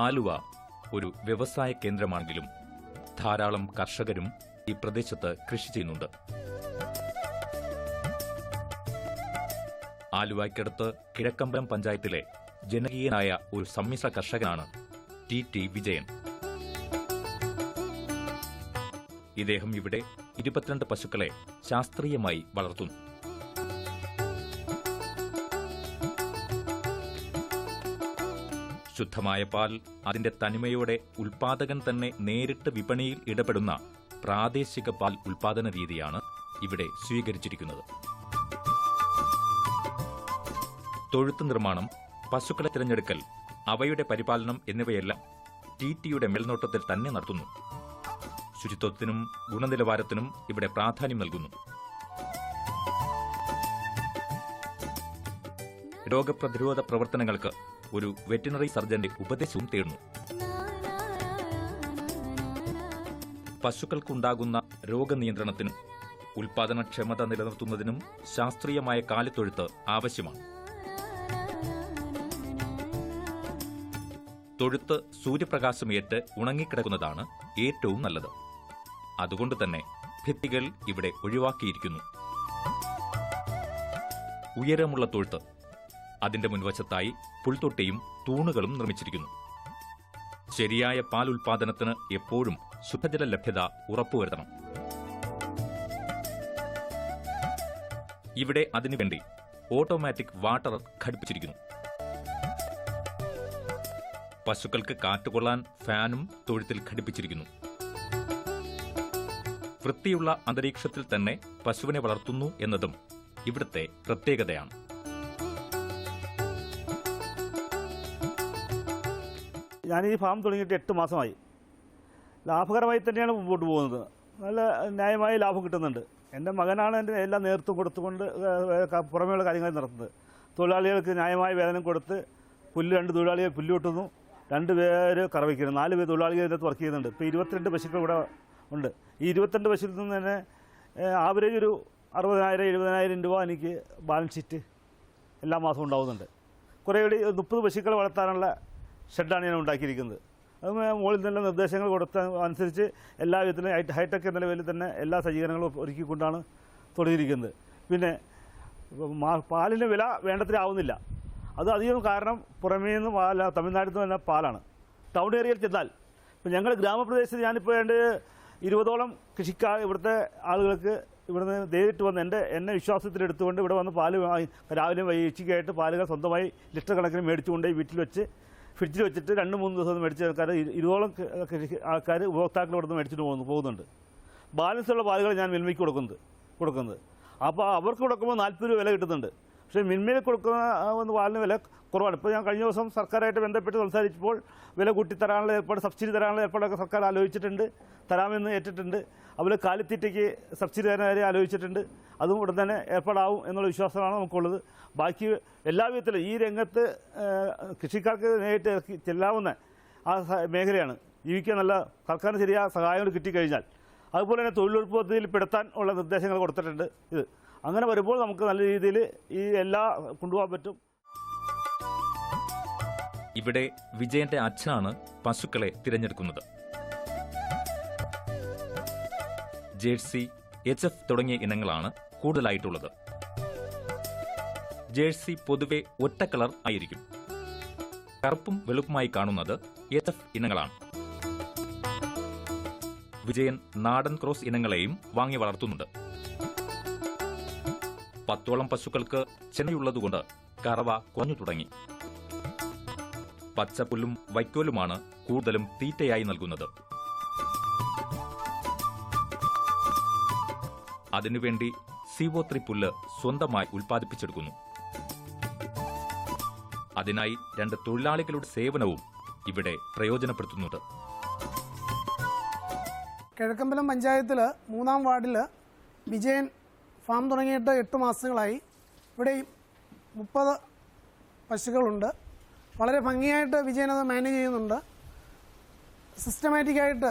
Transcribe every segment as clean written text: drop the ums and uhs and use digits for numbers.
ആലുവ ഒരു വ്യവസായ കേന്ദ്രമാണെങ്കിലും ധാരാളം കർഷകരും ഈ പ്രദേശത്ത് കൃഷി ചെയ്യുന്നുണ്ട്. ആലുവയ്ക്കടുത്ത് കിഴക്കമ്പലം പഞ്ചായത്തിലെ ജനകീയനായ ഒരു സമ്മിശ്ര കർഷകനാണ് ടി വിജയൻ. ഇദ്ദേഹം ഇവിടെ 22 പശുക്കളെ ശാസ്ത്രീയമായി വളർത്തുന്നു. ശുദ്ധമായ പാൽ അതിന്റെ തനിമയോടെ ഉൽപാദകൻ തന്നെ നേരിട്ട് വിപണിയിൽ ഇടപെടുന്ന പ്രാദേശിക പാൽ ഉൽപാദന രീതിയാണ് ഇവിടെ സ്വീകരിച്ചിരിക്കുന്നത്. തൊഴുത്ത് നിർമ്മാണം, പശുക്കളെ തിരഞ്ഞെടുക്കൽ, അവയുടെ പരിപാലനം എന്നിവയെല്ലാം ടിയുടെ മേൽനോട്ടത്തിൽ തന്നെ നടത്തുന്നു. ശുചിത്വത്തിനും ഗുണനിലവാരത്തിനും ഇവിടെ പ്രാധാന്യം നൽകുന്നു. രോഗപ്രതിരോധ പ്രവർത്തനങ്ങൾക്ക് ഒരു വെറ്റിനറി സർജന്റെ ഉപദേശവും തേടുന്നു. പശുക്കൾക്കുണ്ടാകുന്ന രോഗനിയന്ത്രണത്തിനും ഉൽപാദനക്ഷമത നിലനിർത്തുന്നതിനും ശാസ്ത്രീയമായ കാലിത്തൊഴുത്ത് ആവശ്യമാണ്. തൊഴുത്ത് സൂര്യപ്രകാശമേറ്റ് ഉണങ്ങിക്കിടക്കുന്നതാണ് ഏറ്റവും നല്ലത്. അതുകൊണ്ട് തന്നെ ഭിത്തികൾ ഇവിടെ ഒഴിവാക്കിയിരിക്കുന്നു. ഉയരമുള്ള തൊഴുത്ത്, അതിന്റെ മുൻവശത്തായി പുൽത്തൊട്ടിയും തൂണുകളും നിർമ്മിച്ചിരിക്കുന്നു. ശരിയായ പാൽ ഉൽപാദനത്തിന് എപ്പോഴും ശുദ്ധജല ലഭ്യത ഉറപ്പുവരുത്തണം. ഇവിടെ അതിനുവേണ്ടി ഓട്ടോമാറ്റിക് വാട്ടർ ഘടിപ്പിച്ചിരിക്കുന്നു. പശുക്കൾക്ക് കാറ്റുകൊള്ളാൻ ഫാനും തൊഴുത്തിൽ ഘടിപ്പിച്ചിരിക്കുന്നു. വൃത്തിയുള്ള അന്തരീക്ഷത്തിൽ തന്നെ പശുവിനെ വളർത്തുന്നു എന്നതും ഇവിടുത്തെ പ്രത്യേകതയാണ്. ഞാൻ ഈ ഫാം തുടങ്ങിയിട്ട് 8 മാസമായി. ലാഭകരമായി തന്നെയാണ് മുമ്പോട്ട് പോകുന്നത്. നല്ല ന്യായമായ ലാഭം കിട്ടുന്നുണ്ട്. എൻ്റെ മകനാണ് എൻ്റെ എല്ലാം നേതൃത്വം കൊടുത്തുകൊണ്ട് പുറമേയുള്ള കാര്യങ്ങൾ നടത്തുന്നത്. തൊഴിലാളികൾക്ക് ന്യായമായ വേതനം കൊടുത്ത് 2 തൊഴിലാളികൾ പുല്ല് വെട്ടുന്നു, 2 പേര് കറവയ്ക്കുന്നു, 4 പേര് തൊഴിലാളികൾ ഇതിനകത്ത് വർക്ക് ചെയ്യുന്നുണ്ട്. ഇപ്പോൾ 22 പശുക്കൾ ഇവിടെ ഉണ്ട്. ഈ 22 പശുവിൽ നിന്ന് തന്നെ ആവറേജ് ഒരു 60,000-70,000 രൂപ എനിക്ക് ബാലൻസ് ഷീറ്റ് എല്ലാ മാസവും ഉണ്ടാവുന്നുണ്ട്. കുറേ കൂടി 30 പശുക്കളെ വളർത്താനുള്ള ഷെഡാണ് ഞാൻ ഉണ്ടാക്കിയിരിക്കുന്നത്. അത് മുകളിൽ തന്നെ നിർദ്ദേശങ്ങൾ കൊടുത്ത അനുസരിച്ച് എല്ലാ വിധത്തിലും ഹൈടെക് എന്ന നിലയിൽ തന്നെ എല്ലാ സജ്ജീകരണങ്ങളും ഒരുക്കിക്കൊണ്ടാണ് തുടങ്ങിയിരിക്കുന്നത്. പിന്നെ പാലിൻ്റെ വില വേണ്ടത്തിലാവുന്നില്ല. അത് അധികം കാരണം പുറമേ നിന്ന് തമിഴ്നാട്ടിൽ നിന്ന് തന്നെ പാലാണ്. ടൗൺ ഏരിയയിൽ ചെന്നാൽ ഇപ്പം ഞങ്ങൾ ഗ്രാമപ്രദേശത്ത് ഞാനിപ്പോൾ 20ഓളം കൃഷിക്കാർ ഇവിടുത്തെ ആളുകൾക്ക് ഇവിടുന്ന് നേരിട്ട് വന്ന് എന്നെ വിശ്വാസത്തിലെടുത്തുകൊണ്ട് ഇവിടെ വന്ന് പാല് രാവിലെയും ഉച്ചയ്ക്കായിട്ട് പാലുകൾ സ്വന്തമായി ലിറ്റർ കണക്കിന് മേടിച്ചുകൊണ്ട് വീട്ടിൽ വെച്ച് ഫ്രിഡ്ജിൽ വെച്ചിട്ട് 2-3 ദിവസം മേടിച്ച ആൾക്കാർ 20ഓളം ആൾക്കാർ ഉപഭോക്താക്കൾ ഇവിടെ നിന്ന് മേടിച്ചിട്ട് പോകുന്നുണ്ട്. ബാലൻസുള്ള പാലുകൾ ഞാൻ മിൽമയ്ക്ക് കൊടുക്കുന്നത്. അപ്പോൾ അവർക്ക് കൊടുക്കുമ്പോൾ 40 രൂപ വില കിട്ടുന്നുണ്ട്. പക്ഷേ മിൽമയിൽ കൊടുക്കുന്ന പാലിന് വില കുറവാണ്. ഇപ്പോൾ ഞാൻ കഴിഞ്ഞ ദിവസം സർക്കാരായിട്ട് ബന്ധപ്പെട്ട് സംസാരിച്ചപ്പോൾ വില കൂട്ടിത്തരാനുള്ള ഏർപ്പാട്, സബ്സിഡി തരാനുള്ള ഏർപ്പാടൊക്കെ സർക്കാർ ആലോചിച്ചിട്ടുണ്ട്, തരാമെന്ന് ഏറ്റിട്ടുണ്ട്. അതുപോലെ കാലിത്തീറ്റയ്ക്ക് സബ്സിഡി തരാൻ കാര്യം ആലോചിച്ചിട്ടുണ്ട്. അതും ഉടൻ തന്നെ ഏർപ്പാടാവും എന്നുള്ള വിശ്വാസമാണ് നമുക്കുള്ളത്. ബാക്കി എല്ലാ വിധത്തിലും ഈ രംഗത്ത് കൃഷിക്കാർക്ക് നേരിട്ട് ഇറക്കി ചെല്ലാവുന്ന ആ മേഖലയാണ്. ജീവിക്കാൻ നല്ല സർക്കാരിന് ശരിയായ സഹായങ്ങൾ കിട്ടിക്കഴിഞ്ഞാൽ അതുപോലെ തന്നെ തൊഴിലുറപ്പ് പദ്ധതിയിൽ പെടുത്താൻ ഉള്ള നിർദ്ദേശങ്ങൾ കൊടുത്തിട്ടുണ്ട്. ഇത് അങ്ങനെ വരുമ്പോൾ നമുക്ക് നല്ല രീതിയിൽ ഈ എല്ലാ കൊണ്ടുപോകാൻ പറ്റും. ഇവിടെ വിജയന്റെ അച്ഛനാണ് പശുക്കളെ തിരഞ്ഞെടുക്കുന്നത്. ജേഴ്സി, HF തുടങ്ങിയ ഇനങ്ങളാണ് കൂടുതലായിട്ടുള്ളത്. ജേഴ്സി പൊതുവെ ഒറ്റ കളർ ആയിരിക്കും. കറുപ്പും വെളുപ്പുമായി കാണുന്നത് HF ഇനങ്ങളാണ്. വിജയൻ നാടൻ ക്രോസ് ഇനങ്ങളെയും വാങ്ങി വളർത്തുന്നുണ്ട്. 10ഓളം പശുക്കൾക്ക് ചെനയുള്ളതുകൊണ്ട് കറവ കുറഞ്ഞു തുടങ്ങി. പച്ചപ്പുല്ലും വൈക്കോലുമാണ് കൂടുതലും തീറ്റയായി നൽകുന്നത്. അതിനുവേണ്ടി CO3 പുല്ല് സ്വന്തമായി ഉൽപ്പാദിപ്പിച്ചെടുക്കുന്നു. അതിനായി 2 തൊഴിലാളികളുടെ സേവനവും ഇവിടെ പ്രയോജനപ്പെടുത്തുന്നുണ്ട്. കിഴക്കമ്പലം പഞ്ചായത്തിൽ 3-ാം വാർഡിൽ വിജയൻ ഫാം തുടങ്ങിയിട്ട് 8 മാസങ്ങളായി. ഇവിടെ 30 പശുക്കളുണ്ട്. വളരെ ഭംഗിയായിട്ട് വിജയൻ അത് മാനേജ് ചെയ്യുന്നുണ്ട്. സിസ്റ്റമാറ്റിക്കായിട്ട്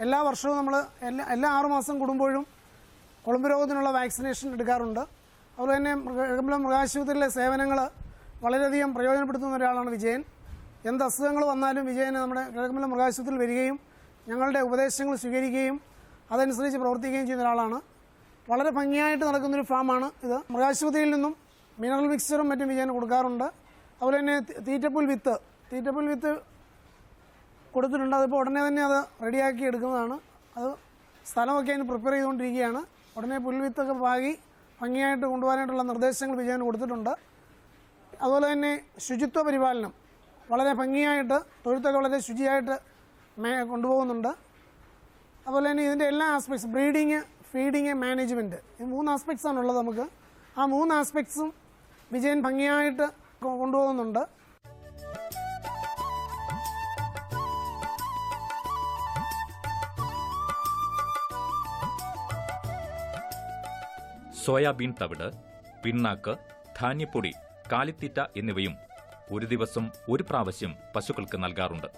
എല്ലാ വർഷവും നമ്മൾ എല്ലാ 6 മാസം കൂടുമ്പോഴും കുളമ്പ് രോഗത്തിനുള്ള വാക്സിനേഷൻ എടുക്കാറുണ്ട്. അതുപോലെ തന്നെ കിഴക്കമ്പലം മൃഗാശുപത്രിയിലെ സേവനങ്ങൾ വളരെയധികം പ്രയോജനപ്പെടുത്തുന്ന ഒരാളാണ് വിജയൻ. എന്ത് അസുഖങ്ങൾ വന്നാലും വിജയൻ നമ്മുടെ കിഴക്കമ്പലം മൃഗാശുപത്രിയിൽ വരികയും ഞങ്ങളുടെ ഉപദേശങ്ങൾ സ്വീകരിക്കുകയും അതനുസരിച്ച് പ്രവർത്തിക്കുകയും ചെയ്യുന്ന ഒരാളാണ്. വളരെ ഭംഗിയായിട്ട് നടക്കുന്നൊരു ഫാമാണ് ഇത്. മൃഗാശുപത്രിയിൽ നിന്നും മിനറൽ മിക്സ്ചറും മറ്റും വിജയന് കൊടുക്കാറുണ്ട്. അതുപോലെ തന്നെ തീറ്റപ്പുൽ വിത്ത് കൊടുത്തിട്ടുണ്ട്. അതിപ്പോൾ ഉടനെ തന്നെ അത് റെഡിയാക്കി എടുക്കുന്നതാണ്. അത് സ്ഥലമൊക്കെ അതിന് പ്രിപ്പയർ ചെയ്തുകൊണ്ടിരിക്കുകയാണ്. ഉടനെ പുൽവിത്തൊക്കെ പാകി ഭംഗിയായിട്ട് കൊണ്ടുപോകാനായിട്ടുള്ള നിർദ്ദേശങ്ങൾ വിജയന് കൊടുത്തിട്ടുണ്ട്. അതുപോലെ തന്നെ ശുചിത്വ പരിപാലനം വളരെ ഭംഗിയായിട്ട് തൊഴുത്തൊക്കെ വളരെ ശുചിയായിട്ട് കൊണ്ടുപോകുന്നുണ്ട്. അതുപോലെ തന്നെ ഇതിൻ്റെ എല്ലാ ആസ്പെക്ട്സ് ബ്രീഡിങ്, ഫീഡിങ്, മാനേജ്മെൻറ്റ്, ഈ 3 ആസ്പെക്ട്സാണ് ഉള്ളത് നമുക്ക്. ആ 3 ആസ്പെക്ട്സും വിജയൻ ഭംഗിയായിട്ട് കൊണ്ടുപോകുന്നുണ്ട്. സോയാബീൻ തവിട്, പിണ്ണാക്ക്, ധാന്യപ്പൊടി, കാലിത്തീറ്റ എന്നിവയും ഒരു ദിവസം ഒരു പ്രാവശ്യം പശുക്കൾക്ക് നൽകാറുണ്ട്.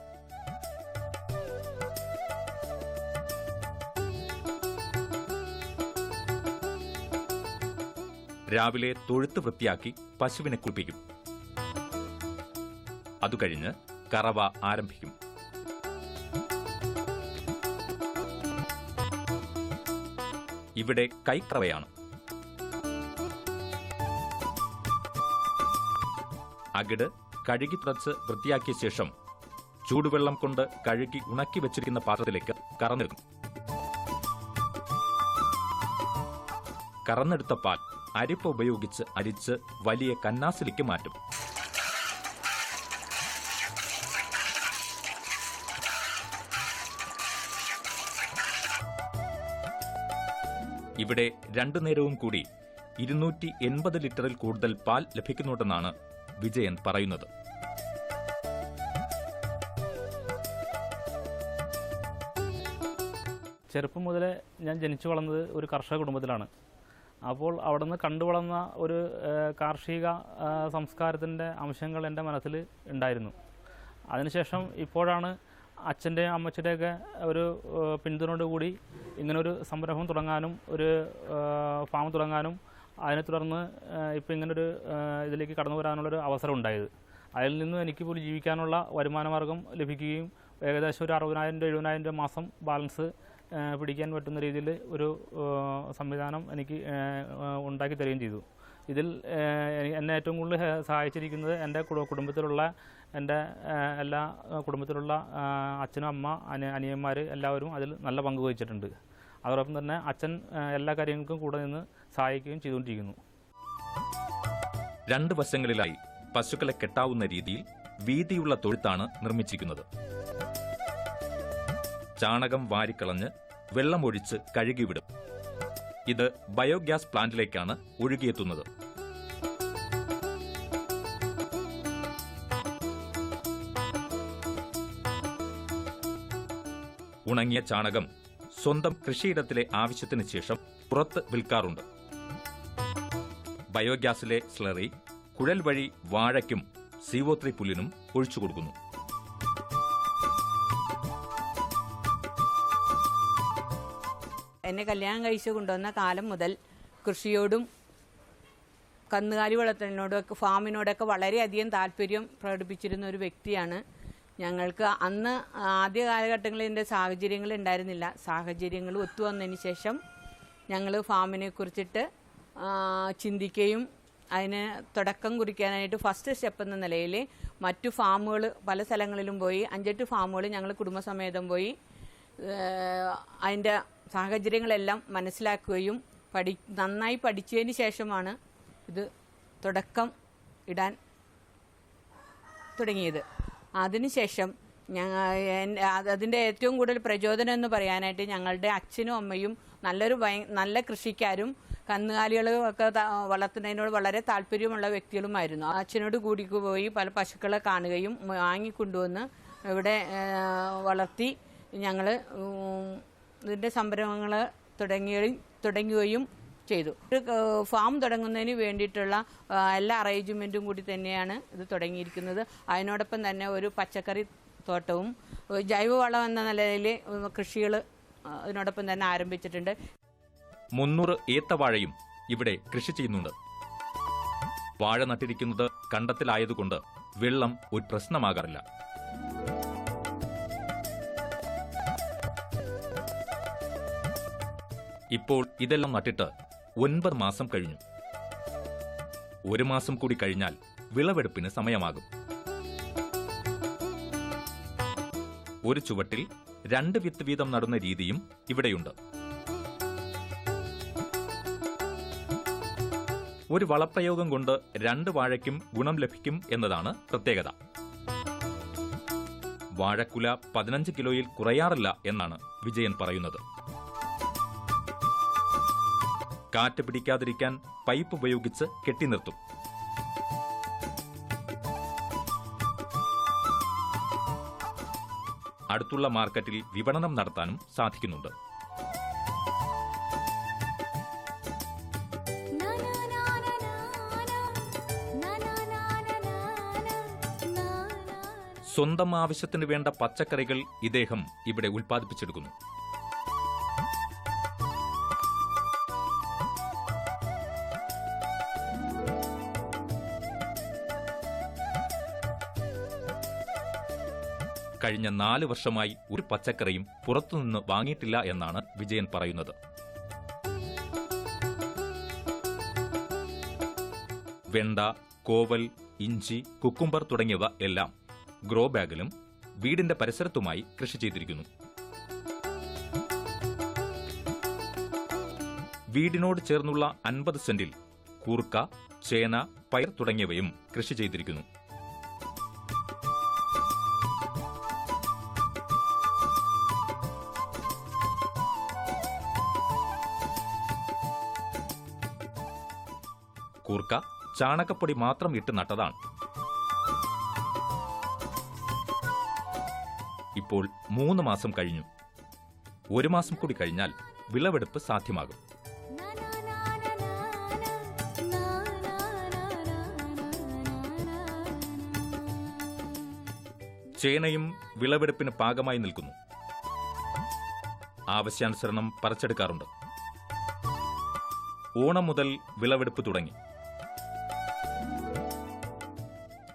രാവിലെ തൊഴുത്ത് വൃത്തിയാക്കി പശുവിനെ കുളിപ്പിക്കും. അതുകഴിഞ്ഞ് കറവ ആരംഭിക്കും. ഇവിടെ കൈക്കറവയാണ്. അകിട് കഴുകി തുടച്ച് വൃത്തിയാക്കിയ ശേഷം ചൂടുവെള്ളം കൊണ്ട് കഴുകി ഉണക്കി വെച്ചിരിക്കുന്ന പാത്രത്തിലേക്ക് കറന്നെടുക്കും. കറന്നെടുത്ത പാൽ അരിപ്പ ഉപയോഗിച്ച് അരിച്ച് വലിയ കന്നാസിലേക്ക് മാറ്റും. ഇവിടെ 2 നേരവും കൂടി 280 ലിറ്ററിൽ കൂടുതൽ പാൽ ലഭിക്കുന്നുണ്ടെന്നാണ് വിജയൻ പറയുന്നത്. ചെറുപ്പം മുതലേ ഞാൻ ജനിച്ചു വളർന്നത് ഒരു കർഷക കുടുംബത്തിലാണ്. അപ്പോൾ അവിടെ നിന്ന് കണ്ടു വളർന്ന ഒരു കാർഷിക സംസ്കാരത്തിൻ്റെ അംശങ്ങൾ എൻ്റെ മനസ്സിൽ ഉണ്ടായിരുന്നു. അതിനുശേഷം ഇപ്പോഴാണ് അച്ഛൻ്റെയും അമ്മച്ചിൻ്റെയൊക്കെ ഒരു പിന്തുണയോടുകൂടി ഇങ്ങനൊരു സംരംഭം തുടങ്ങാനും ഒരു ഫാം തുടങ്ങാനും അതിനെ തുടർന്ന് ഇപ്പോൾ ഇങ്ങനൊരു ഇതിലേക്ക് കടന്നു വരാനുള്ളൊരു അവസരം ഉണ്ടായത്. അതിൽ നിന്ന് എനിക്ക് പോലും ജീവിക്കാനുള്ള വരുമാന മാർഗം ലഭിക്കുകയും ഏകദേശം ഒരു 60,000-70,000 രൂപ മാസം ബാലൻസ് പിടിക്കാൻ പറ്റുന്ന രീതിയിൽ ഒരു സംവിധാനം എനിക്ക് ഉണ്ടാക്കി തരികയും ചെയ്തു. ഇതിൽ എന്നെ ഏറ്റവും കൂടുതൽ സഹായിച്ചിരിക്കുന്നത് എൻ്റെ കുടുംബത്തിലുള്ള എൻ്റെ എല്ലാ കുടുംബത്തിലുള്ള അച്ഛനും അമ്മ അനിയന്മാർ എല്ലാവരും അതിൽ നല്ല പങ്ക് വഹിച്ചിട്ടുണ്ട്. അതോടൊപ്പം തന്നെ അച്ഛൻ എല്ലാ കാര്യങ്ങൾക്കും കൂടെ നിന്ന് സഹായിക്കുകയും ചെയ്തുകൊണ്ടിരിക്കുന്നു. 2 വശങ്ങളിലായി പശുക്കളെ കെട്ടാവുന്ന രീതിയിൽ വീതിയുള്ള തൊഴുത്താണ് നിർമ്മിച്ചിരിക്കുന്നത്. ചാണകം വാരിക്കളഞ്ഞ് വെള്ളമൊഴിച്ച് കഴുകിവിടും. ഇത് ബയോഗ്യാസ് പ്ലാന്റിലേക്കാണ് ഒഴുകിയെത്തുന്നത്. ഉണങ്ങിയ ചാണകം സ്വന്തം കൃഷിയിടത്തിലെ ആവശ്യത്തിന് ശേഷം പുറത്ത് വിൽക്കാറുണ്ട്. ബയോഗ്യാസിലെ സ്ലറി കുഴൽ വഴി വാഴയ്ക്കും CO3 പുല്ലിനും ഒഴിച്ചു കൊടുക്കുന്നു. എന്നെ കല്യാണം കഴിച്ച് കൊണ്ടുവന്ന കാലം മുതൽ കൃഷിയോടും കന്നുകാലി വളർത്തലിനോടൊക്കെ ഫാമിനോടൊക്കെ വളരെയധികം താല്പര്യം പ്രകടിപ്പിച്ചിരുന്ന ഒരു വ്യക്തിയാണ്. ഞങ്ങൾക്ക് അന്ന് ആദ്യ കാലഘട്ടങ്ങളിൽ എൻ്റെ സാഹചര്യങ്ങൾ ഉണ്ടായിരുന്നില്ല. സാഹചര്യങ്ങൾ ഒത്തുവന്നതിന് ശേഷം ഞങ്ങൾ ഫാമിനെ കുറിച്ചിട്ട് ചിന്തിക്കുകയും അതിന് തുടക്കം കുറിക്കാനായിട്ട് ഫസ്റ്റ് സ്റ്റെപ്പ് എന്ന നിലയിൽ മറ്റു ഫാമുകൾ പല സ്ഥലങ്ങളിലും പോയി 5-8 ഫാമുകൾ ഞങ്ങൾ കുടുംബസമേതം പോയി അതിൻ്റെ സാഹചര്യങ്ങളെല്ലാം മനസ്സിലാക്കുകയും നന്നായി പഠിച്ചതിന് ശേഷമാണ് ഇത് തുടക്കം ഇടാൻ തുടങ്ങിയത്. അതിനുശേഷം അതിൻ്റെ ഏറ്റവും കൂടുതൽ പ്രചോദനം എന്ന് പറയാനായിട്ട് ഞങ്ങളുടെ അച്ഛനും അമ്മയും നല്ല കൃഷിക്കാരും കന്നുകാലികളൊക്കെ വളർത്തുന്നതിനോട് വളരെ താല്പര്യമുള്ള വ്യക്തികളുമായിരുന്നു. അച്ഛനോട് കൂടി പോയി പല പശുക്കളെ കാണുകയും വാങ്ങിക്കൊണ്ടുവന്ന് ഇവിടെ വളർത്തി ഞങ്ങൾ ഇതിൻ്റെ സംരംഭങ്ങൾ തുടങ്ങുകയും ചെയ്തു. ഒരു ഫാം തുടങ്ങുന്നതിന് വേണ്ടിയിട്ടുള്ള എല്ലാ അറേഞ്ച്മെൻറ്റും കൂടി തന്നെയാണ് ഇത് തുടങ്ങിയിരിക്കുന്നത്. അതിനോടൊപ്പം തന്നെ ഒരു പച്ചക്കറി തോട്ടവും ജൈവവളം എന്ന നിലയിൽ കൃഷികൾ അതിനോടൊപ്പം തന്നെ ആരംഭിച്ചിട്ടുണ്ട്. 300 ഏത്തവാഴയും ഇവിടെ കൃഷി ചെയ്യുന്നുണ്ട്. വാഴ നട്ടിരിക്കുന്നത് കണ്ടത്തിലായതുകൊണ്ട് വെള്ളം ഒരു പ്രശ്നമാകാറില്ല. ഇപ്പോൾ ഇതെല്ലാം നട്ടിട്ട് 9 മാസം കഴിഞ്ഞു. 1 മാസം കൂടി കഴിഞ്ഞാൽ വിളവെടുപ്പിന് സമയമാകും. ഒരു ചുവട്ടിൽ 2 വിത്ത് വീതം നടുന്ന രീതിയും ഇവിടെയുണ്ട്. ഒരു വളപ്രയോഗം കൊണ്ട് 2 വാഴയ്ക്കും ഗുണം ലഭിക്കും എന്നതാണ് പ്രത്യേകത. വാഴക്കുല 15 കിലോയിൽ കുറയാറില്ല എന്നാണ് വിജയൻ പറയുന്നത്. കാറ്റ് പിടിക്കാതിരിക്കാൻ പൈപ്പ് ഉപയോഗിച്ച് കെട്ടിനിർത്തും. അടുത്തുള്ള മാർക്കറ്റിൽ വിപണനം നടത്താനും സാധിക്കുന്നുണ്ട്. സ്വന്തം ആവശ്യത്തിന് വേണ്ട പച്ചക്കറികൾ ഇദ്ദേഹം ഇവിടെ ഉൽപ്പാദിപ്പിച്ചെടുക്കുന്നു. കഴിഞ്ഞ 4 വർഷമായി ഒരു പച്ചക്കറിയും പുറത്തുനിന്ന് വാങ്ങിയിട്ടില്ല എന്നാണ് വിജയൻ പറയുന്നത്. വെണ്ട, കോവൽ, ഇഞ്ചി, കുക്കുംബർ തുടങ്ങിയവ എല്ലാം ഗ്രോ ബാഗിലും വീടിന്റെ പരിസരത്തുമായി കൃഷി ചെയ്തിരിക്കുന്നു. വീടിനോട് ചേർന്നുള്ള 50 സെന്റിൽ കൂർക്ക, ചേന, പയർ തുടങ്ങിയവയും കൃഷി ചെയ്തിരിക്കുന്നു. കൂർക്ക ചാണകപ്പൊടി മാത്രം ഇട്ട് നട്ടതാണ്. ഇപ്പോൾ 3 മാസം കഴിഞ്ഞു. 1 മാസം കൂടി കഴിഞ്ഞാൽ വിളവെടുപ്പ് സാധ്യമാകും. ചേനയും വിളവെടുപ്പിന് പാകമായി നിൽക്കുന്നു. ആവശ്യാനുസരണം പറിച്ചെടുക്കാറുണ്ട്. ഓണം മുതൽ വിളവെടുപ്പ് തുടങ്ങി.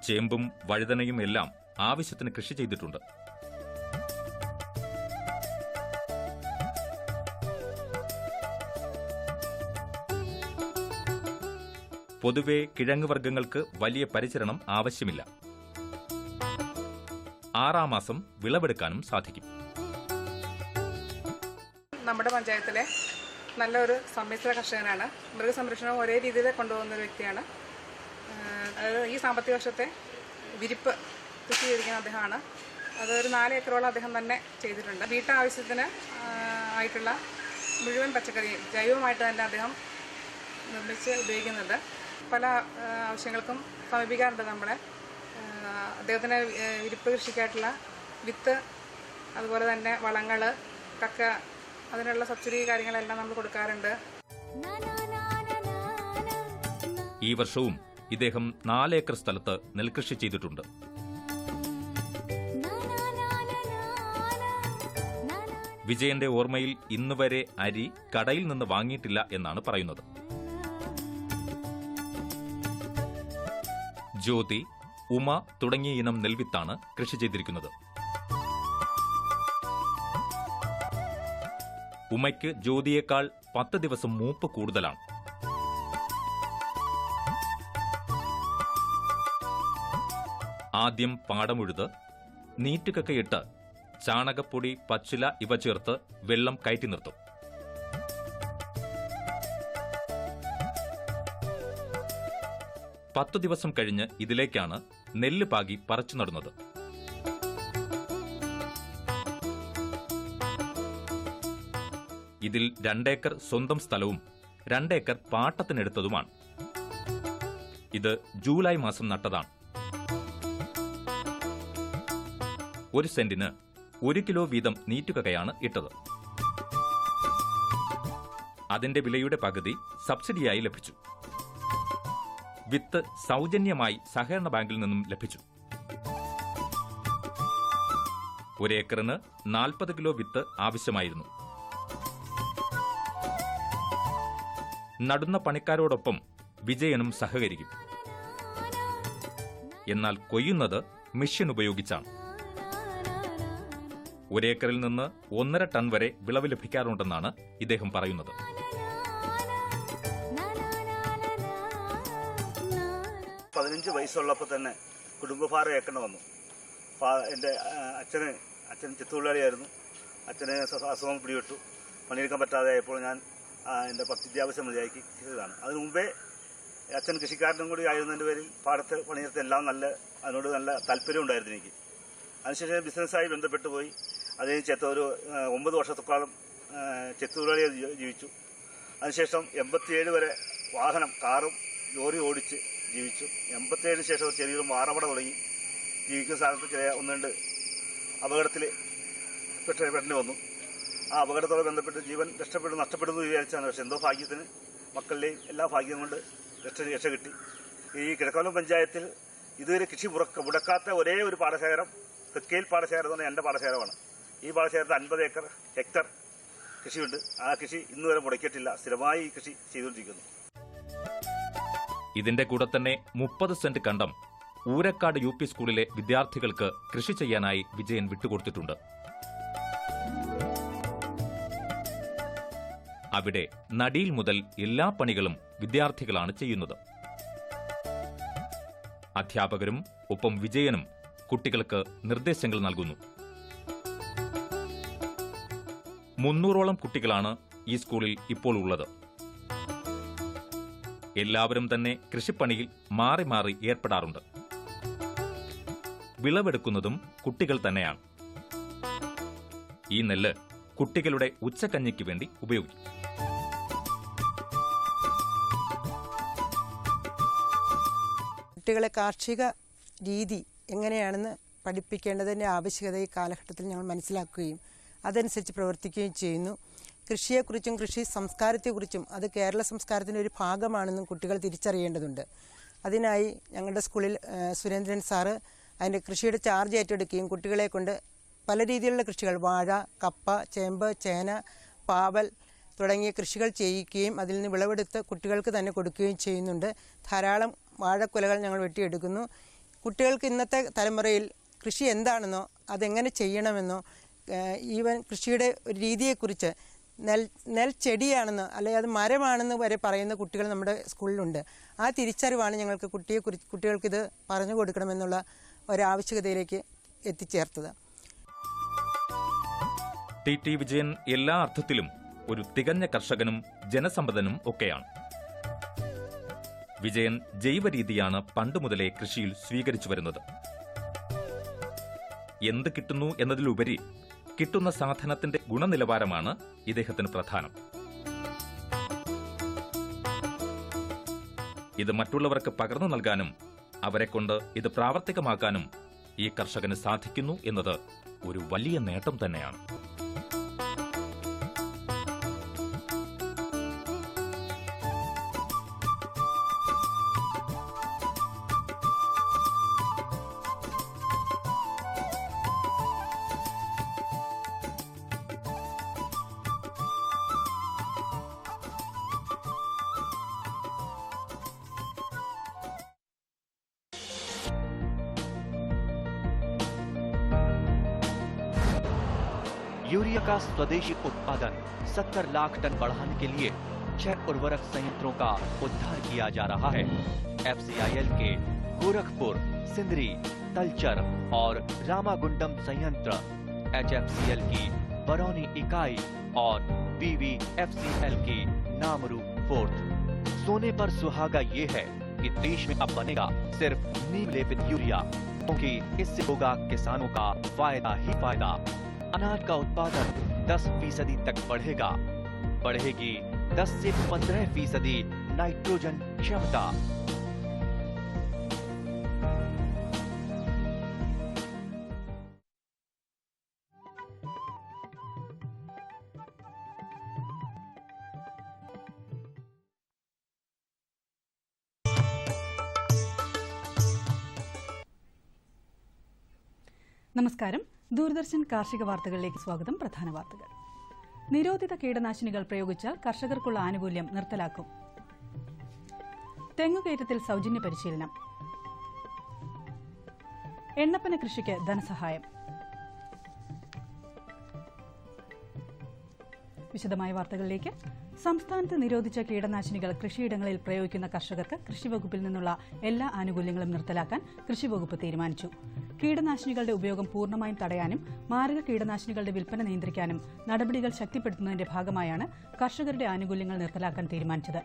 ചേമ്പും വഴുതനയും എല്ലാം ആവശ്യത്തിന് കൃഷി ചെയ്തിട്ടുണ്ട്. പൊതുവെ കിഴങ്ങുവർഗ്ഗങ്ങൾക്ക് വലിയ പരിചരണം ആവശ്യമില്ല. 6-ാം മാസം വിളവെടുക്കാനും സാധിക്കും. നമ്മുടെ പഞ്ചായത്തിലെ നല്ലൊരു സമ്മിശ്ര കർഷകനാണ്. മൃഗസംരക്ഷണം ഒരേ രീതിയിൽ കൊണ്ടുപോകുന്ന ഒരു വ്യക്തിയാണ്. ഈ സാമ്പത്തിക വർഷത്തെ വിരിപ്പ് കൃഷി ചെയ്തിരിക്കുന്ന അദ്ദേഹമാണ്. അതൊരു 4 ഏക്കറോളം അദ്ദേഹം തന്നെ ചെയ്തിട്ടുണ്ട്. വീട്ടാവശ്യത്തിന് ആയിട്ടുള്ള മുഴുവൻ പച്ചക്കറിയും ജൈവമായിട്ട് തന്നെ അദ്ദേഹം നിർമ്മിച്ച് ഉപയോഗിക്കുന്നുണ്ട്. പല ആവശ്യങ്ങൾക്കും സമീപിക്കാറുണ്ട് നമ്മളെ. അദ്ദേഹത്തിന് വിരിപ്പ് കൃഷിക്കായിട്ടുള്ള വിത്ത്, അതുപോലെ തന്നെ വളങ്ങൾ, കക്ക, അതിനുള്ള സബ്സിഡി കാര്യങ്ങളെല്ലാം നമ്മൾ കൊടുക്കാറുണ്ട്. ഈ വർഷവും ഇദ്ദേഹം 4 ഏക്കർ സ്ഥലത്ത് നെൽകൃഷി ചെയ്തിട്ടുണ്ട്. വിജയന്റെ ഓർമ്മയിൽ ഇന്നുവരെ അരി കടയിൽ നിന്ന് വാങ്ങിയിട്ടില്ല എന്നാണ് പറയുന്നത്. ജ്യോതി, ഉമ തുടങ്ങിയ ഇനം നെൽവിത്താണ് കൃഷി ചെയ്തിരിക്കുന്നത്. ഉമയ്ക്ക് ജ്യോതിയേക്കാൾ 10 ദിവസം മൂപ്പ് കൂടുതലാണ്. ആദ്യം പാടമുഴുത് നീറ്റുകക്കയിട്ട് ചാണകപ്പൊടി, പച്ചില ഇവ ചേർത്ത് വെള്ളം കയറ്റി നിർത്തും. പത്തു ദിവസം കഴിഞ്ഞ് ഇതിലേക്കാണ് നെല്ല് പാകി പറിച്ചു നടുന്നത്. ഇതിൽ 2 ഏക്കർ സ്വന്തം സ്ഥലവും 2 ഏക്കർ പാട്ടത്തിനെടുത്തതുമാണ്. ഇത് ജൂലൈ മാസം നട്ടതാണ്. 1 സെന്റിന് 1 കിലോ വീതം നീറ്റുകയാണ് ഇട്ടത്. അതിന്റെ വിലയുടെ പകുതി സബ്സിഡിയായി ലഭിച്ചു. വിത്ത് സൗജന്യമായി സഹകരണ ബാങ്കിൽ നിന്നും ലഭിച്ചു. 1 ഏക്കറിന് 40 കിലോ വിത്ത് ആവശ്യമായിരുന്നു. നടുന്ന പണിക്കാരോടൊപ്പം വിജയനും സഹകരിക്കും. എന്നാൽ കൊയ്യുന്നത് മെഷീൻ ഉപയോഗിച്ചാണ്. ഒരേക്കറിൽ നിന്ന് 1.5 ടൺ വരെ വിളവ് ലഭിക്കാറുണ്ടെന്നാണ് ഇദ്ദേഹം പറയുന്നത്. വയസ്സുള്ളപ്പോൾ തന്നെ കുടുംബഭാരം ഏൽക്കേണ്ടി വന്നു. എൻ്റെ അച്ഛൻ ചിത്തൊഴിലാളിയായിരുന്നു. അച്ഛന് അസുഖം പിടിപെട്ടു. പണിയെടുക്കാൻ പറ്റാതെ ആയപ്പോൾ ഞാൻ എൻ്റെ വിദ്യാഭ്യാസം മതിയാക്കി ചെയ്തതാണ്. അതിനു മുമ്പേ അച്ഛൻ കൃഷിക്കാരനും കൂടി ആയിരുന്നതിൻ്റെ പേരിൽ പാടത്ത് പണിയെടുത്ത് എല്ലാം അതിനോട് നല്ല താല്പര്യം ഉണ്ടായിരുന്നു എനിക്ക്. അതിനുശേഷം ബിസിനസ്സായി ബന്ധപ്പെട്ട് പോയി. അതിന് ഒരു 9 വർഷത്തോളം ചെത്തുതൊഴിലാളിയെ ജീവിച്ചു. അതിനുശേഷം 87 വരെ വാഹനം, കാറും ലോറി ഓടിച്ച് ജീവിച്ചു. 87 ശേഷം ചെറിയൊരു മാറമട തുടങ്ങി. ജീവിക്കുന്ന സ്ഥലത്ത് ചില 1-2 അപകടത്തിൽ പെട്ടേണ്ടി വന്നു. ആ അപകടത്തോടെ ബന്ധപ്പെട്ട് ജീവൻ നഷ്ടപ്പെടുന്നു വിചാരിച്ചാണ്. പക്ഷെ എന്തോ ഭാഗ്യത്തിന് മക്കളുടെയും എല്ലാ ഭാഗ്യം കൊണ്ട് രക്ഷ കിട്ടി. ഈ കിഴക്കോലം പഞ്ചായത്തിൽ ഇതുവരെ കൃഷി മുടക്കാത്ത ഒരേ ഒരു പാടശേഖരം തെക്കേൽ പാടശേഖരം എന്ന് പറഞ്ഞാൽ എൻ്റെ പാടശേഖരമാണ്. ഈ പാടശേഖരത്തിൽ 50 ഹെക്ടർ കൃഷിയുണ്ട്. ആ കൃഷി ഇന്നുവരെ മുടക്കിയിട്ടില്ല. സ്ഥിരമായി ഈ കൃഷി ചെയ്തുകൊണ്ടിരിക്കുന്നു. ഇതിന്റെ കൂടെ തന്നെ 30 സെന്റ് കണ്ടം ഊരക്കാട് UP സ്കൂളിലെ വിദ്യാർത്ഥികൾക്ക് കൃഷി ചെയ്യാനായി വിജയൻ വിട്ടുകൊടുത്തിട്ടുണ്ട്. അവിടെ നടിയിൽ മുതൽ എല്ലാ പണികളും വിദ്യാർത്ഥികളാണ് ചെയ്യുന്നത്. അധ്യാപകരും ഒപ്പം വിജയനും കുട്ടികൾക്ക് നിർദ്ദേശങ്ങൾ നൽകുന്നു. 300ഓളം കുട്ടികളാണ് ഈ സ്കൂളിൽ ഇപ്പോൾ ഉള്ളത്. എല്ലാവരും തന്നെ കൃഷിപ്പണിയിൽ മാറി മാറി ഏർപ്പെടാറുണ്ട്. വിളവെടുക്കുന്നതും കുട്ടികൾ തന്നെയാണ്. ഈ നെല്ല് കുട്ടികളുടെ ഉച്ചക്കഞ്ഞിക്ക് വേണ്ടി ഉപയോഗിക്കും. കുട്ടികളെ കാർഷിക രീതി എങ്ങനെയാണെന്ന് പഠിപ്പിക്കേണ്ടതിൻ്റെ ആവശ്യകത ഈ കാലഘട്ടത്തിൽ ഞങ്ങൾ മനസ്സിലാക്കുകയും അതനുസരിച്ച് പ്രവർത്തിക്കുകയും ചെയ്യുന്നു. കൃഷിയെക്കുറിച്ചും കൃഷി സംസ്കാരത്തെക്കുറിച്ചും അത് കേരള സംസ്കാരത്തിൻ്റെ ഒരു ഭാഗമാണെന്നും കുട്ടികൾ തിരിച്ചറിയേണ്ടതുണ്ട്. അതിനായി ഞങ്ങളുടെ സ്കൂളിൽ സുരേന്ദ്രൻ സാറ് അതിൻ്റെ കൃഷിയുടെ ചാർജ് ഏറ്റെടുക്കുകയും കുട്ടികളെ കൊണ്ട് പല രീതിയിലുള്ള കൃഷികൾ, വാഴ, കപ്പ, ചേമ്പ്, ചേന, പാവൽ തുടങ്ങിയ കൃഷികൾ ചെയ്യിക്കുകയും അതിൽ നിന്ന് വിളവെടുത്ത് കുട്ടികൾക്ക് തന്നെ കൊടുക്കുകയും ചെയ്യുന്നുണ്ട്. ധാരാളം വാഴക്കുലകൾ ഞങ്ങൾ വെട്ടിയെടുക്കുന്നു. കുട്ടികൾക്ക് ഇന്നത്തെ തലമുറയിൽ കൃഷി എന്താണെന്നോ അതെങ്ങനെ ചെയ്യണമെന്നോ ഈവൻ കൃഷിയുടെ ഒരു രീതിയെക്കുറിച്ച് നെൽച്ചെടിയാണെന്ന് അല്ലെങ്കിൽ അത് മരമാണെന്ന് വരെ പറയുന്ന കുട്ടികൾ നമ്മുടെ സ്കൂളിലുണ്ട്. ആ തിരിച്ചറിവാണ് ഞങ്ങൾക്ക് കുട്ടികൾക്കിത് പറഞ്ഞു കൊടുക്കണമെന്നുള്ള ഒരാവശ്യകതയിലേക്ക് എത്തിച്ചേർത്തത്. ടി വിജയൻ എല്ലാ അർത്ഥത്തിലും ഒരു തികഞ്ഞ കർഷകനും ജനസമ്പന്നനും ഒക്കെയാണ്. വിജയൻ ജൈവരീതിയാണ് പണ്ടുമുതലേ കൃഷിയിൽ സ്വീകരിച്ചു വരുന്നത്. എന്ത് കിട്ടുന്നു എന്നതിലുപരി കിട്ടുന്ന സാധനത്തിന്റെ ഗുണനിലവാരമാണ് ഇദ്ദേഹത്തിന് പ്രധാനം. ഇത് മറ്റുള്ളവർക്ക് പകർന്നു നൽകാനും അവരെക്കൊണ്ട് ഇത് പ്രാവർത്തികമാക്കാനും ഈ കർഷകന് സാധിക്കുന്നു എന്നത് ഒരു വലിയ നേട്ടം തന്നെയാണ്. यूरिया का स्वदेशी उत्पादन 70 लाख टन बढ़ाने के लिए 6 उर्वरक संयंत्रों का उद्धार किया जा रहा है। FCIL के गोरखपुर, सिंदरी, तलचर और रामागुंडम संयंत्र, HFCL की बरौनी इकाई और BVFCL की नामरू फोर्थ। सोने पर सुहागा ये है कि देश में अब बनेगा सिर्फ नीम लेपित यूरिया, क्योंकि इससे होगा किसानों का फायदा ही फायदा। अनाज का उत्पादन 10% तक बढ़ेगी 10 से 15% नाइट्रोजन क्षमता। നമസ്കാരം. ദൂരദർശൻ കാർഷിക വാർത്തകളിലേക്ക് സ്വാഗതം. പ്രധാന വാർത്തകൾ. നിരോധിത കീടനാശിനികൾ പ്രയോഗിച്ചാൽ കർഷകർക്കുള്ള ആനുകൂല്യം നിർത്തലാക്കും. തെങ്ങുകയറ്റത്തിൽ സൗജന്യ പരിശീലനം. എണ്ണപ്പന കൃഷിക്ക് ധനസഹായം. വിശദമായ വാർത്തകളിലേക്ക്. സംസ്ഥാനത്ത് നിരോധിച്ച കീടനാശിനികൾ കൃഷിയിടങ്ങളിൽ പ്രയോഗിക്കുന്ന കർഷകർക്ക് കൃഷിവകുപ്പിൽ നിന്നുള്ള എല്ലാ ആനുകൂല്യങ്ങളും നിർത്തലാക്കാൻ കൃഷിവകുപ്പ് തീരുമാനിച്ചു. കീടനാശിനികളുടെ ഉപയോഗം പൂർണ്ണമായും തടയാനും മാരക കീടനാശിനികളുടെ വിൽപ്പന നിയന്ത്രിക്കാനും നടപടികൾ ശക്തിപ്പെടുത്തുന്നതിന്റെ ഭാഗമായാണ് കർഷകരുടെ ആനുകൂല്യങ്ങൾ നിർത്തലാക്കാൻ തീരുമാനിച്ചത്.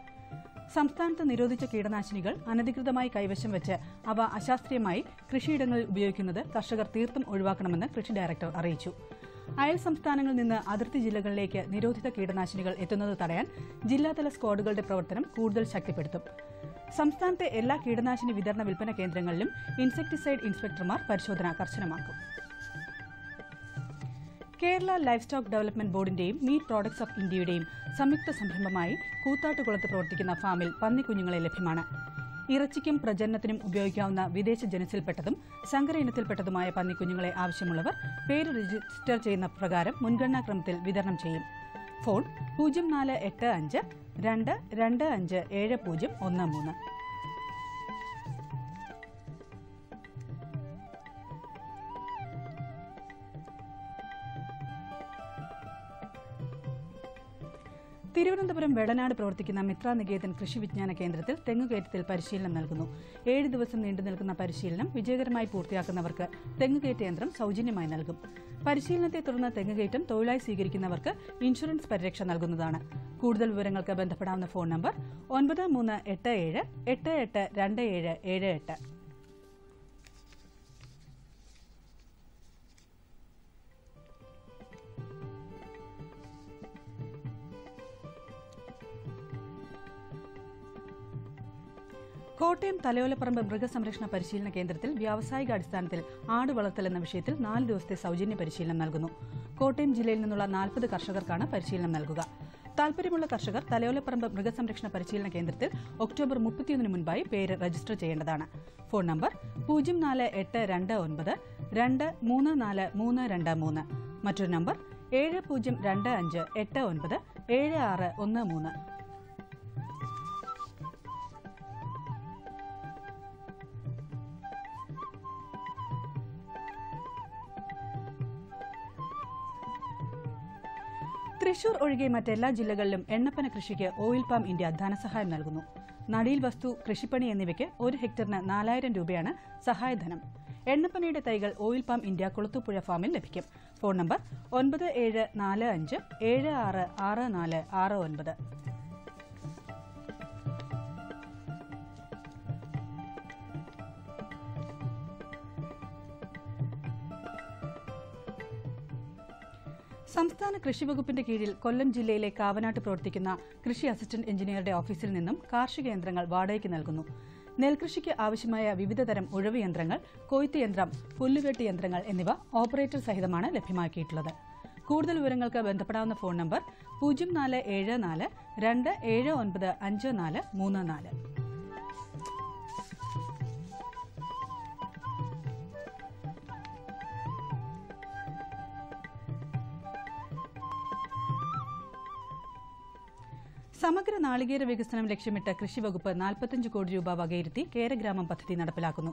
സംസ്ഥാനത്ത് നിരോധിച്ച കീടനാശിനികൾ അനധികൃതമായി കൈവശം വെച്ച് അവ അശാസ്ത്രീയമായി കൃഷിയിടങ്ങളിൽ ഉപയോഗിക്കുന്നത് കർഷകർ തീർത്തും ഒഴിവാക്കണമെന്ന് കൃഷി ഡയറക്ടർ അറിയിച്ചു. അയൽ സംസ്ഥാനങ്ങളിൽ നിന്ന് അതിർത്തി ജില്ലകളിലേക്ക് നിരോധിത കീടനാശിനികൾ എത്തുന്നത് തടയാൻ ജില്ലാതല സ്ക്വാഡുകളുടെ പ്രവർത്തനം കൂടുതൽ ശക്തിപ്പെടുത്തും. സംസ്ഥാനത്തെ എല്ലാ കീടനാശിനി വിതരണ വിൽപ്പന കേന്ദ്രങ്ങളിലും ഇൻസെക്ടിസൈഡ് ഇൻസ്പെക്ടർമാർ പരിശോധന കർശനമാക്കും. കേരള ലൈഫ് സ്റ്റോക്ക് ഡെവലപ്മെന്റ് ബോർഡിന്റെയും മീറ്റ് പ്രോഡക്ട്സ് ഓഫ് ഇന്ത്യയുടെയും സംയുക്ത സംരംഭമായി കൂത്താട്ടുകുളത്ത് പ്രവർത്തിക്കുന്ന ഫാമിൽ പന്നിക്കുഞ്ഞുങ്ങളെ ലഭ്യമാണ്. ഇറച്ചിക്കും പ്രജനനത്തിനും ഉപയോഗിക്കാവുന്ന വിദേശ ജനസിൽപ്പെട്ടതും സങ്കര ഇനത്തിൽപ്പെട്ടതുമായ പന്നിക്കുഞ്ഞുങ്ങളെ ആവശ്യമുള്ളവർ പേര് രജിസ്റ്റർ ചെയ്യുന്ന പ്രകാരം മുൻഗണനാക്രമത്തിൽ വിതരണം ചെയ്യും. ഫോൺ 0485 225 7013. തിരുവനന്തപുരം വെളനാട് പ്രവർത്തിക്കുന്ന മിത്ര നികേതൻ കൃഷി വിജ്ഞാന കേന്ദ്രത്തിൽ തെങ്ങുകയറ്റത്തിൽ പരിശീലനം നൽകുന്നു. 7 ദിവസം നീണ്ടു നിൽക്കുന്ന പരിശീലനം വിജയകരമായി പൂർത്തിയാക്കുന്നവർക്ക് തെങ്ങുകയറ്റ യന്ത്രം സൌജന്യമായി നൽകും. പരിശീലനത്തെ തുടർന്ന് തെങ്ങുകയറ്റം തൊഴിലായി സ്വീകരിക്കുന്നവർക്ക് ഇൻഷുറൻസ് പരിരക്ഷ നൽകുന്നതാണ്. കൂടുതൽ വിവരങ്ങൾക്ക് ബന്ധപ്പെടാവുന്ന ഫോൺ നമ്പർ 9387 882778. കോട്ടയം തലയോലപ്പറമ്പ് മൃഗസംരക്ഷണ പരിശീലന കേന്ദ്രത്തിൽ വ്യാവസായിക അടിസ്ഥാനത്തിൽ ആട് വളർത്തൽ എന്ന വിഷയത്തിൽ 4 ദിവസത്തെ സൌജന്യ പരിശീലനം നൽകുന്നു. കോട്ടയം ജില്ലയിൽ നിന്നുള്ള 40 കർഷകർക്കാണ് പരിശീലനം നൽകുക. താൽപര്യമുള്ള കർഷകർ തലയോലപ്പറമ്പ് മൃഗസംരക്ഷണ പരിശീലന കേന്ദ്രത്തിൽ ഒക്ടോബർ 31 മുൻപായി പേര് രജിസ്റ്റർ ചെയ്യേണ്ടതാണ്. Phone number 04829 234323. മറ്റൊരു നമ്പർ 7025897613. തൃശൂർ ഒഴികെ മറ്റെല്ലാ ജില്ലകളിലും എണ്ണപ്പന കൃഷിക്ക് ഓയിൽ പാം ഇന്ത്യ ധനസഹായം നൽകുന്നു. നടീൽ വസ്തു, കൃഷിപ്പണി എന്നിവയ്ക്ക് 1 ഹെക്ടറിന് 4000 രൂപയാണ് സഹായധനം. എണ്ണപ്പനയുടെ തൈകൾ ഓയിൽ പാം ഇന്ത്യ കുളത്തൂപ്പുഴ ഫാമിൽ ലഭിക്കും. Phone number 9745 766469. സംസ്ഥാന കൃഷിവകുപ്പിന്റെ കീഴിൽ കൊല്ലം ജില്ലയിലെ കാവനാട്ട് പ്രവർത്തിക്കുന്ന കൃഷി അസിസ്റ്റന്റ് എഞ്ചിനീയറുടെ ഓഫീസിൽ നിന്നും കാർഷിക യന്ത്രങ്ങൾ വാടകയ്ക്ക് നൽകുന്നു. നെൽകൃഷിക്ക് ആവശ്യമായ വിവിധതരം ഉഴവ് യന്ത്രങ്ങൾ, കൊയ്ത്ത് യന്ത്രം, പുല്ലുവെട്ട് യന്ത്രങ്ങൾ എന്നിവ ഓപ്പറേറ്റർ സഹിതമാണ് ലഭ്യമാക്കിയിട്ടുള്ളത്. കൂടുതൽ വിവരങ്ങൾക്ക് ബന്ധപ്പെടാവുന്ന ഫോൺ നമ്പർ 0474 2795434. സമഗ്ര നാളികേര വികസനം ലക്ഷ്യമിട്ട് കൃഷിവകുപ്പ് 45 കോടി രൂപ വകയിരുത്തി കേരഗ്രാമം പദ്ധതി നടപ്പിലാക്കുന്നു.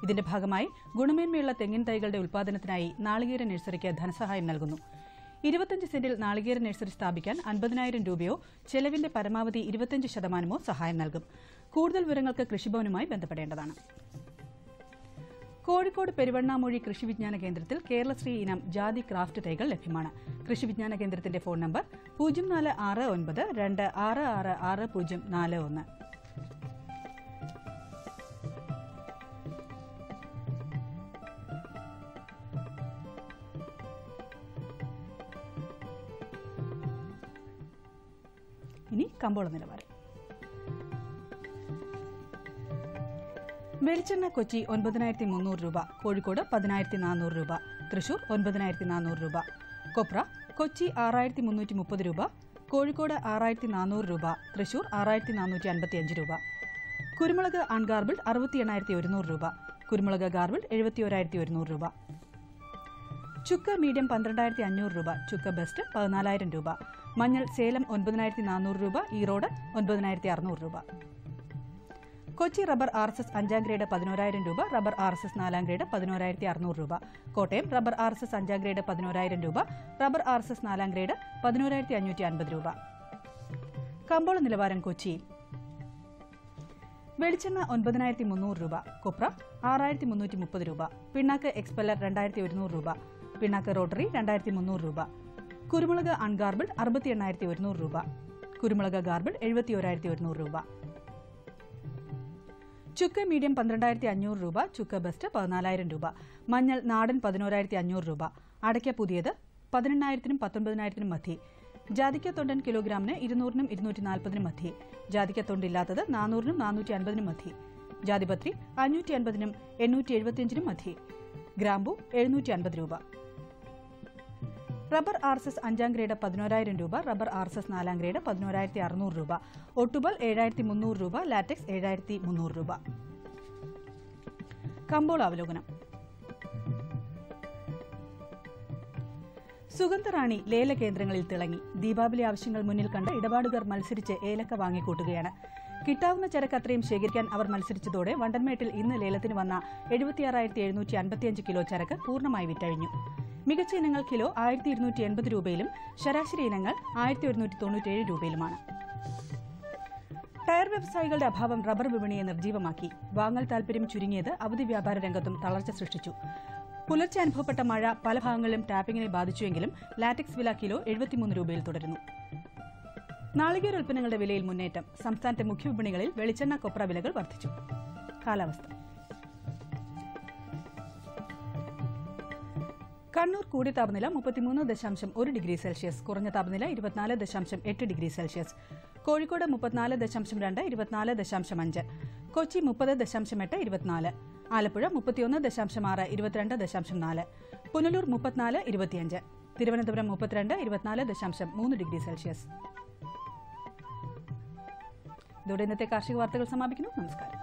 ഇതിന്റെ ഭാഗമായി ഗുണമേന്മയുള്ള തെങ്ങിൻ തൈകളുടെ ഉൽപാദനത്തിനായി നാളികേര നഴ്സറിക്ക് ധനസഹായം നൽകുന്നു. 25 സെന്റിൽ നാളികേര നഴ്സറി സ്ഥാപിക്കാൻ 50,000 രൂപയോ ചെലവിന്റെ പരമാവധി 25% സഹായം നൽകും. കൂടുതൽ വിവരങ്ങൾക്ക് കൃഷിഭവനുമായി ബന്ധപ്പെടേണ്ടതാണ്. കോഴിക്കോട് പെരുവണ്ണാമൂഴി കൃഷി വിജ്ഞാന കേന്ദ്രത്തിൽ കേരളശ്രീ ഇനം ജാതി ക്രാഫ്റ്റ് തൈകൾ ലഭ്യമാണ്. കൃഷി വിജ്ഞാന കേന്ദ്രത്തിന്റെ ഫോൺ നമ്പർ 0469 26664041. ഇനി കമ്പോള നിലവാരം. വെളിച്ചെണ്ണ കൊച്ചി 9300 രൂപ, കോഴിക്കോട് 10400 രൂപ, തൃശൂർ 9400 രൂപ. കൊപ്ര കൊച്ചി 6330 രൂപ, കോഴിക്കോട് 6400 രൂപ, തൃശൂർ 6455 രൂപ. കുരുമുളക് അൺഗാർബിൾഡ് 68100 രൂപ, കുരുമുളക് ഗാർബിൾഡ് 71100 രൂപ. ചുക്ക് മീഡിയം 12500 രൂപ, ചുക്ക് ബെസ്റ്റ് 14000 രൂപ. മഞ്ഞൾ സേലം 9400 രൂപ, ഈറോഡ് 9600 രൂപ. കൊച്ചി റബ്ബർ RSS 5ാം ഗ്രേഡ് 11,000 രൂപ, റബ്ബർ RSS 4ാം ഗ്രേഡ് 11,600 രൂപ. കോട്ടയം റബ്ബർ RSS 5ാം ഗ്രേഡ് 11,000 രൂപ, റബ്ബർ RSS 4ാം ഗ്രേഡ് 11,550 രൂപ. കമ്പോള നിലവാരം കൊച്ചിയിൽ. വെളിച്ചെണ്ണ 9,300 രൂപ, കൊപ്ര 6,330 രൂപ, പിണ്ണാക്ക് എക്സ്പെല്ലർ 2,100 രൂപ, പിണ്ണാക്ക് റോട്ടറി 2,300 രൂപ, കുരുമുളക് അൺഗാർബിൾഡ് 68,100 രൂപ, കുരുമുളക് ഗാർബിൾഡ് 71,100 രൂപ. ചുക്ക് മീഡിയം 12,500 രൂപ, ചുക്ക് ബെസ്റ്റ് 14,000 രൂപ, മഞ്ഞൾ നാടൻ 11,500 രൂപ, അടയ്ക്ക പുതിയത് 18,000-നും 19,000-നും മധ്യേ, ജാതിക്ക തൊണ്ടൻ കിലോഗ്രാമിന് 200-നും 240-നും മധ്യേ, ജാതിക്ക തൊണ്ടില്ലാത്തത് 400-നും 450-നും മധ്യേ, ജാതിപത്രി 550-നും 875-നും മധ്യേ, ഗ്രാമ്പു 750 രൂപ. റബ്ബർ RSS 5ാം ഗ്രേഡ് 11,000 രൂപ, റബ്ബർ RSS 4ാം ഗ്രേഡ് 11,600 രൂപ, ഒട്ടുബൽ 7,300 രൂപ, ലാറ്റക്സ് 7,300 രൂപ. കമ്പോള അവലോകനം. സുഗന്ധറാണി ലേല കേന്ദ്രങ്ങളിൽ തിളങ്ങി. ദീപാവലി ആവശ്യങ്ങൾ മുന്നിൽ കണ്ട് ഇടപാടുകാർ മത്സരിച്ച് ഏലക്ക വാങ്ങിക്കൂട്ടുകയാണ്. കിട്ടാവുന്ന ചരക്ക് അത്രയും ശേഖരിക്കാൻ അവർ മത്സരിച്ചതോടെ വണ്ടൻമേട്ടിൽ ഇന്ന് ലേലത്തിന് വന്ന 76,755 കിലോ ചരക്ക് പൂർണ്ണമായി വിറ്റഴിഞ്ഞു. മികച്ച ഇനങ്ങൾ കിലോ 1,280 രൂപയിലും ശരാശരി ഇനങ്ങൾ 1,197 രൂപയിലുമാണ്. ടയർ വ്യവസായികളുടെ അഭാവം റബ്ബർ വിപണിയെ നിർജ്ജീവമാക്കി. വാങ്ങൽ താൽപര്യം ചുരുങ്ങിയത് അവധി വ്യാപാര രംഗത്തും തളർച്ച സൃഷ്ടിച്ചു. പുലർച്ചെ അനുഭവപ്പെട്ട മഴ പല ഭാഗങ്ങളിലും ടാപ്പിങ്ങിനെ ബാധിച്ചുവെങ്കിലും ലാറ്റക്സ് വില കിലോ 73 രൂപയിൽ തുടരുന്നു. നാളികേര ഉൽപ്പന്നങ്ങളുടെ വിലയിൽ മുന്നേറ്റം. സംസ്ഥാനത്തെ മുഖ്യ വിപണികളിൽ വെളിച്ചെണ്ണ, കൊപ്ര വിലകൾ വർദ്ധിച്ചു. കാലാവസ്ഥ. കണ്ണൂർ കൂടിയ താപനില 33.1 ഡിഗ്രി സെൽഷ്യസ്, കുറഞ്ഞ താപനില 24.8 degree Celsius. Kozhikode 34.2, 24.5. Kochi 30.8, 24. Alappuzha 31.6, 22.4. Punalur 34, 25. Thiruvananthapuram 32, 24.3 degree Celsius. ഇതോടെ ഇന്നത്തെ കാർഷിക വാർത്തകൾ സമാപിക്കുന്നു. നമസ്കാരം.